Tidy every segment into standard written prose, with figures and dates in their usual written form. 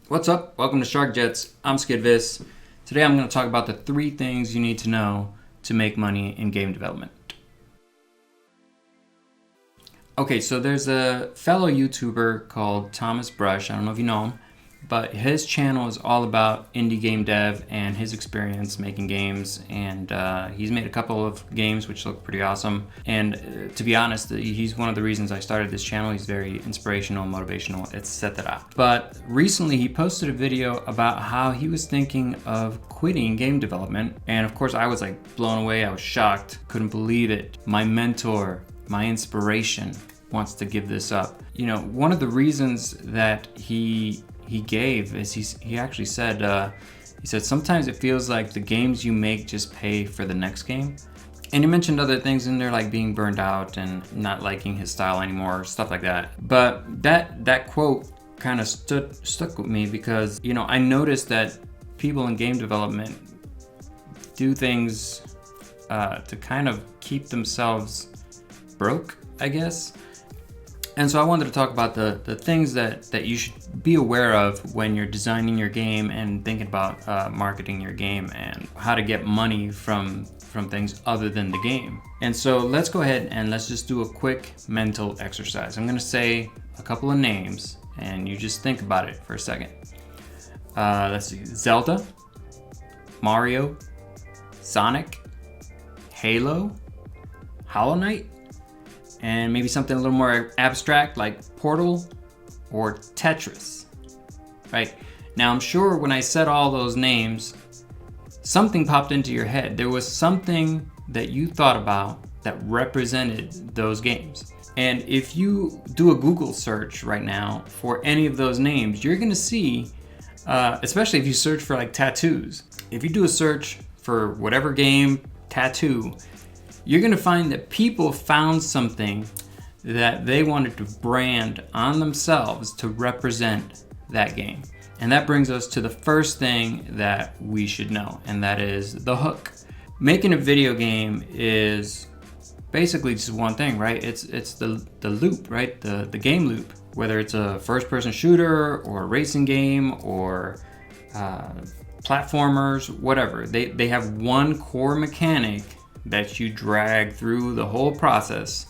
What's up? Welcome to Shark Jets. I'm Skidvis. Today I'm going to talk about the 3 things you need to know to make money in game development. Okay, so there's a fellow YouTuber called Thomas Brush. I don't know if you know him, but his channel is all about indie game dev and his experience making games. And he's made a couple of games which look pretty awesome. And to be honest, he's one of the reasons I started this channel. He's very inspirational, motivational, etc. But recently he posted a video about how he was thinking of quitting game development. And of course I was like blown away. I was shocked. Couldn't believe it. My mentor, my inspiration, wants to give this up. You know, one of the reasons that he gave is he actually said sometimes it feels like the games you make just pay for the next game. And he mentioned other things in there like being burned out and not liking his style anymore, stuff like that. But that quote kind of stuck with me because, you know, I noticed that people in game development do things to kind of keep themselves broke, I guess. And so I wanted to talk about the things that you should be aware of when you're designing your game and thinking about marketing your game and how to get money from things other than the game. And so let's go ahead and let's just do a quick mental exercise. I'm gonna say a couple of names and you just think about it for a second. Let's see, Zelda, Mario, Sonic, Halo, Hollow Knight, and maybe something a little more abstract like Portal or Tetris, right? Now I'm sure when I said all those names, something popped into your head. There was something that you thought about that represented those games. And if you do a Google search right now for any of those names, you're gonna see, especially if you search for like tattoos, if you do a search for whatever game, tattoo, you're gonna find that people found something that they wanted to brand on themselves to represent that game. And that brings us to the first thing that we should know, and that is the hook. Making a video game is basically just one thing, right? It's the loop, right? The game loop. Whether it's a first-person shooter or a racing game or platformers, whatever. They have one core mechanic that you drag through the whole process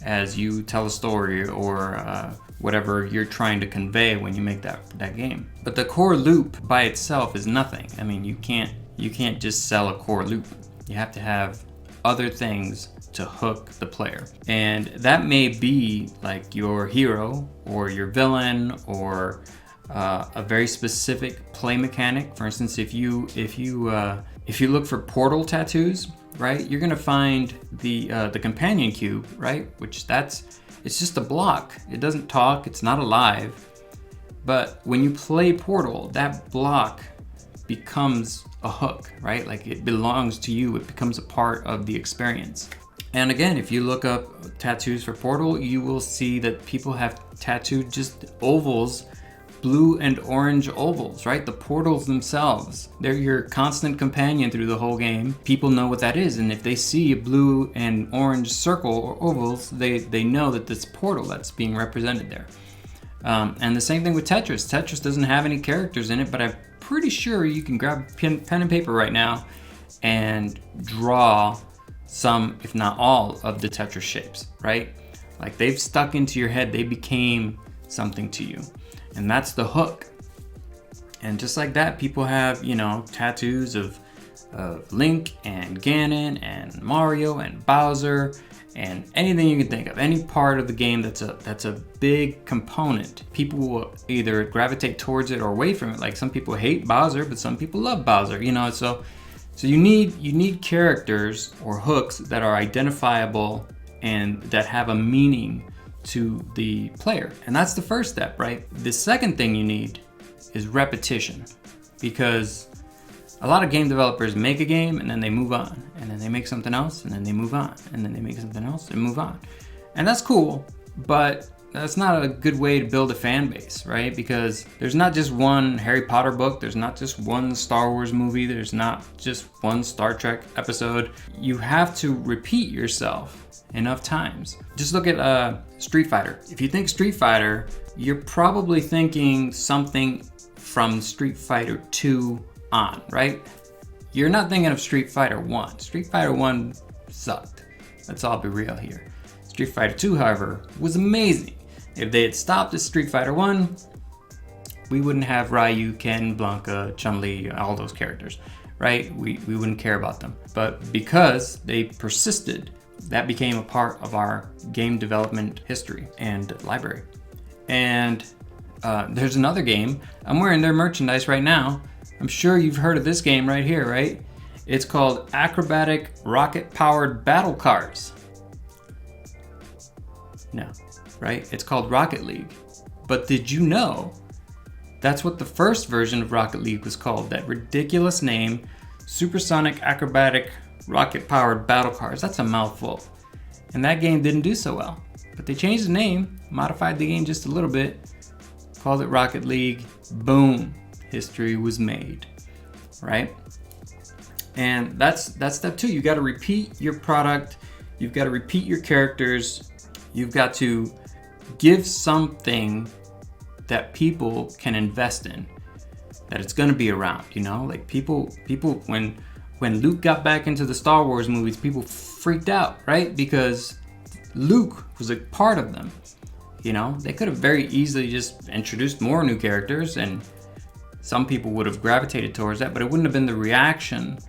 as you tell a story or whatever you're trying to convey when you make that game. But the core loop by itself is nothing. I mean, you can't just sell a core loop. You have to have other things to hook the player. And that may be like your hero or your villain or a very specific play mechanic. For instance, if you look for Portal tattoos, right, you're gonna find the companion cube, right, which it's just a block. It doesn't talk. It's not alive. But when you play Portal, that block becomes a hook, right? Like it belongs to you. It becomes a part of the experience. And again, if you look up tattoos for Portal, you will see that people have tattooed just ovals, blue and orange ovals, right? The portals themselves, they're your constant companion through the whole game. People know what that is, and if they see a blue and orange circle or ovals, they know that this portal that's being represented there. And the same thing with Tetris. Tetris doesn't have any characters in it, but I'm pretty sure you can grab pen and paper right now and draw some, if not all, of the Tetris shapes, right? Like they've stuck into your head, they became something to you. And that's the hook. And just like that, people have, you know, tattoos of Link and Ganon and Mario and Bowser and anything you can think of. Any part of the game that's a big component. People will either gravitate towards it or away from it. Like some people hate Bowser, but some people love Bowser, you know. So you need characters or hooks that are identifiable and that have a meaning to the player. And that's the first step, right? The second thing you need is repetition, because a lot of game developers make a game and then they move on, and then they make something else and then they move on, and then they make something else and move on. And that's cool, but that's not a good way to build a fan base, right? Because there's not just one Harry Potter book, there's not just one Star Wars movie, there's not just one Star Trek episode. You have to repeat yourself enough times. Just look at Street Fighter. If you think Street Fighter, you're probably thinking something from Street Fighter 2 on, right? You're not thinking of Street Fighter 1. Street Fighter 1 sucked. Let's all be real here. Street Fighter 2, however, was amazing. If they had stopped at Street Fighter 1, we wouldn't have Ryu, Ken, Blanka, Chun-Li, all those characters, right? We wouldn't care about them. But because they persisted, that became a part of our game development history and library. And there's another game. I'm wearing their merchandise right now. I'm sure you've heard of this game right here, right? It's called Acrobatic Rocket-Powered Battle Cars. No, right? It's called Rocket League. But did you know that's what the first version of Rocket League was called? That ridiculous name, Supersonic Acrobatic Rocket-Powered Battle Cars. That's a mouthful. And that game didn't do so well. But they changed the name, modified the game just a little bit, called it Rocket League. Boom. History was made, right? And that's step 2. You got to repeat your product. You've got to repeat your characters. You've got to give something that people can invest in, that it's going to be around, you know? Like people when Luke got back into the Star Wars movies, people freaked out, right? Because Luke was a part of them, you know? They could have very easily just introduced more new characters, and some people would have gravitated towards that, but it wouldn't have been the reaction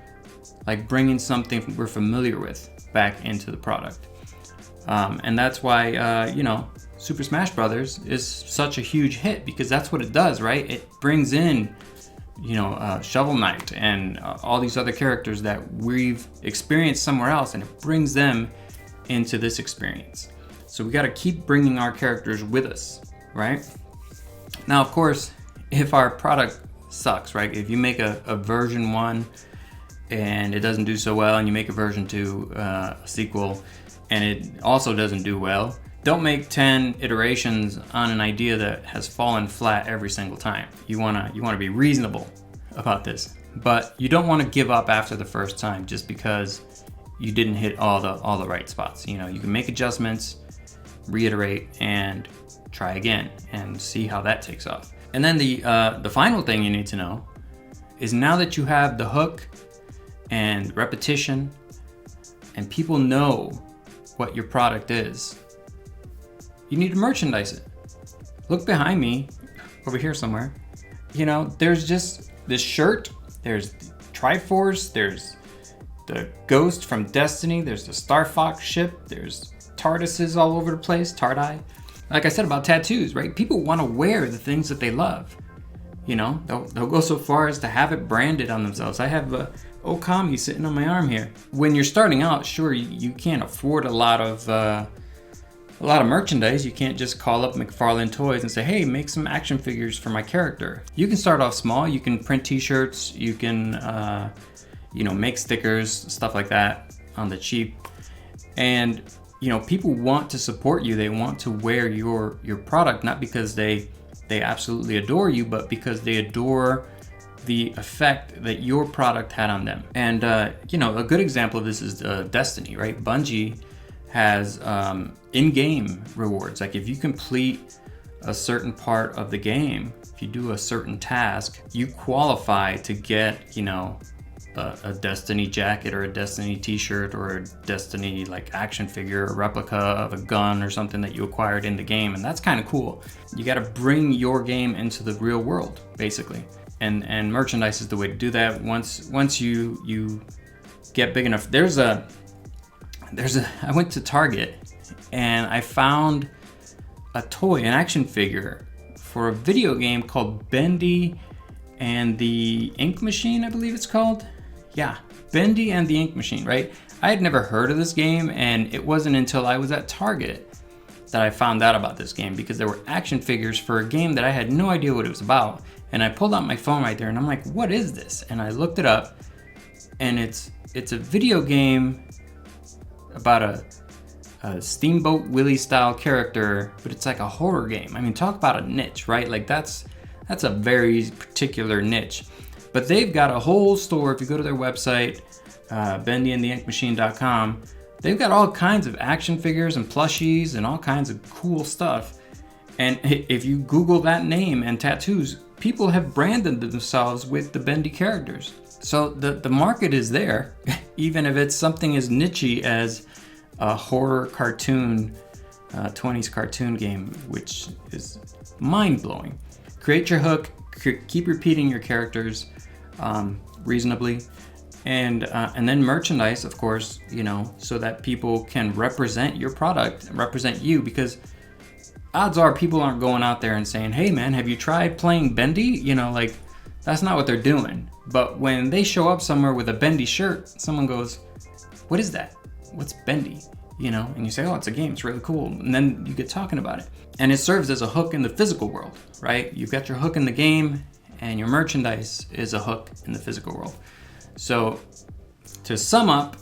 like bringing something we're familiar with back into the product. And that's why, you know, Super Smash Brothers is such a huge hit, because that's what it does, right? It brings in, you know, Shovel Knight and all these other characters that we've experienced somewhere else, and it brings them into this experience. So we got to keep bringing our characters with us, right? Now, of course, if our product sucks, right? If you make a version 1 and it doesn't do so well, and you make a version 2, a sequel, and it also doesn't do well, don't make 10 iterations on an idea that has fallen flat every single time. You wanna be reasonable about this, but you don't want to give up after the first time just because you didn't hit all the right spots. You know, you can make adjustments, reiterate, and try again and see how that takes off. And then the final thing you need to know is, now that you have the hook and repetition and people know what your product is, you need to merchandise it. Look behind me, over here somewhere. You know, there's just this shirt, there's the Triforce, there's the Ghost from Destiny, there's the Star Fox ship, there's TARDISes all over the place, Tardai. Like I said about tattoos, right? People want to wear the things that they love. You know, they'll go so far as to have it branded on themselves. I have Okami sitting on my arm here. When you're starting out, sure, you can't afford a lot of merchandise. You can't just call up McFarlane Toys and say, hey, make some action figures for my character. You can start off small. You can print t-shirts. You can, you know, make stickers, stuff like that on the cheap. And, you know, people want to support you. They want to wear your product, not because they absolutely adore you, but because they adore the effect that your product had on them. And, you know, a good example of this is Destiny, right? Bungie has in-game rewards. Like if you complete a certain part of the game, if you do a certain task, you qualify to get, you know, a Destiny jacket or a Destiny t-shirt or a Destiny like action figure, a replica of a gun or something that you acquired in the game. And that's kind of cool. You got to bring your game into the real world, basically. And merchandise is the way to do that. Once you get big enough, I went to Target and I found a toy, an action figure for a video game called Bendy and the Ink Machine, I believe it's called. Yeah, Bendy and the Ink Machine, right? I had never heard of this game, and it wasn't until I was at Target that I found out about this game, because there were action figures for a game that I had no idea what it was about. And I pulled out my phone right there and I'm like, what is this? And I looked it up, and it's a video game about a Steamboat Willie style character, but it's like a horror game. I mean, talk about a niche, right? Like that's a very particular niche. But they've got a whole store. If you go to their website, bendyandtheinkmachine.com, they've got all kinds of action figures and plushies and all kinds of cool stuff. And if you Google that name and tattoos, people have branded themselves with the bendy characters. So the market is there, even if it's something as niche as a horror cartoon, 20s cartoon game, which is mind-blowing. Create your hook, keep repeating your characters reasonably, and then merchandise, of course, you know, so that people can represent your product, represent you, because odds are people aren't going out there and saying, hey man, have you tried playing bendy? You know, like, that's not what they're doing. But when they show up somewhere with a bendy shirt, someone goes, what is that? What's bendy? You know, and you say, oh, it's a game, it's really cool. And then you get talking about it. And it serves as a hook in the physical world, right? You've got your hook in the game, and your merchandise is a hook in the physical world. So to sum up,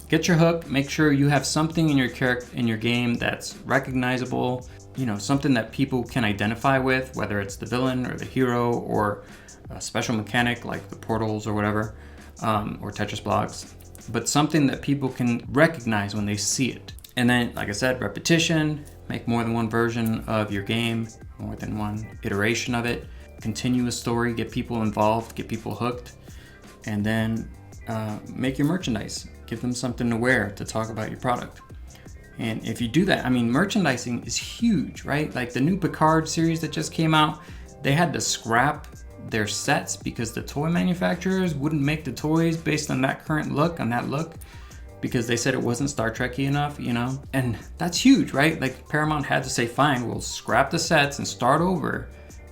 get your hook, make sure you have something in your game that's recognizable, you know, something that people can identify with, whether it's the villain or the hero or a special mechanic like the portals or whatever, or Tetris blocks, but something that people can recognize when they see it. And then, like I said, repetition, make more than one version of your game, more than one iteration of it, continue a story, get people involved, get people hooked, and then make your merchandise, give them something to wear to talk about your product. And if you do that, I mean, merchandising is huge, right? Like the new Picard series that just came out, they had to scrap their sets because the toy manufacturers wouldn't make the toys based on that current look, because they said it wasn't Star Trek-y enough, you know? And that's huge, right? Like Paramount had to say, fine, we'll scrap the sets and start over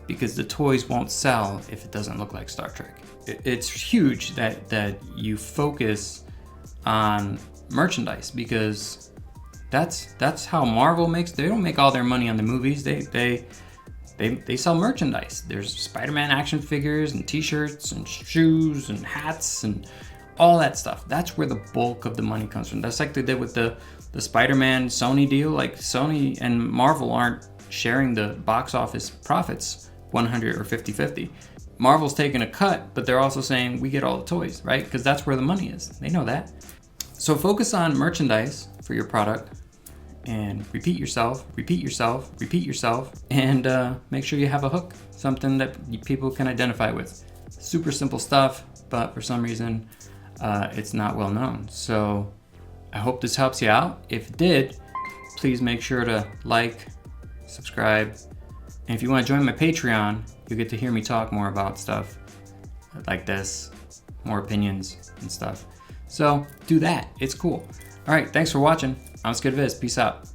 because the toys won't sell if it doesn't look like Star Trek. It's huge that you focus on merchandise, because that's how Marvel makes. They don't make all their money on the movies. They sell merchandise. There's Spider-Man action figures and t-shirts and shoes and hats and all that stuff. That's where the bulk of the money comes from. That's like they did with the Spider-Man Sony deal. Like Sony and Marvel aren't sharing the box office profits 100 or 50-50. Marvel's taking a cut, but they're also saying we get all the toys, right? Because that's where the money is. They know that. So focus on merchandise for your product, and repeat yourself, and make sure you have a hook, something that people can identify with. Super simple stuff, but for some reason, it's not well known. So I hope this helps you out. If it did, please make sure to like, subscribe, and if you want to join my Patreon, you'll get to hear me talk more about stuff like this, more opinions and stuff. So do that, it's cool. All right, thanks for watching. I'm SkidViz, peace out.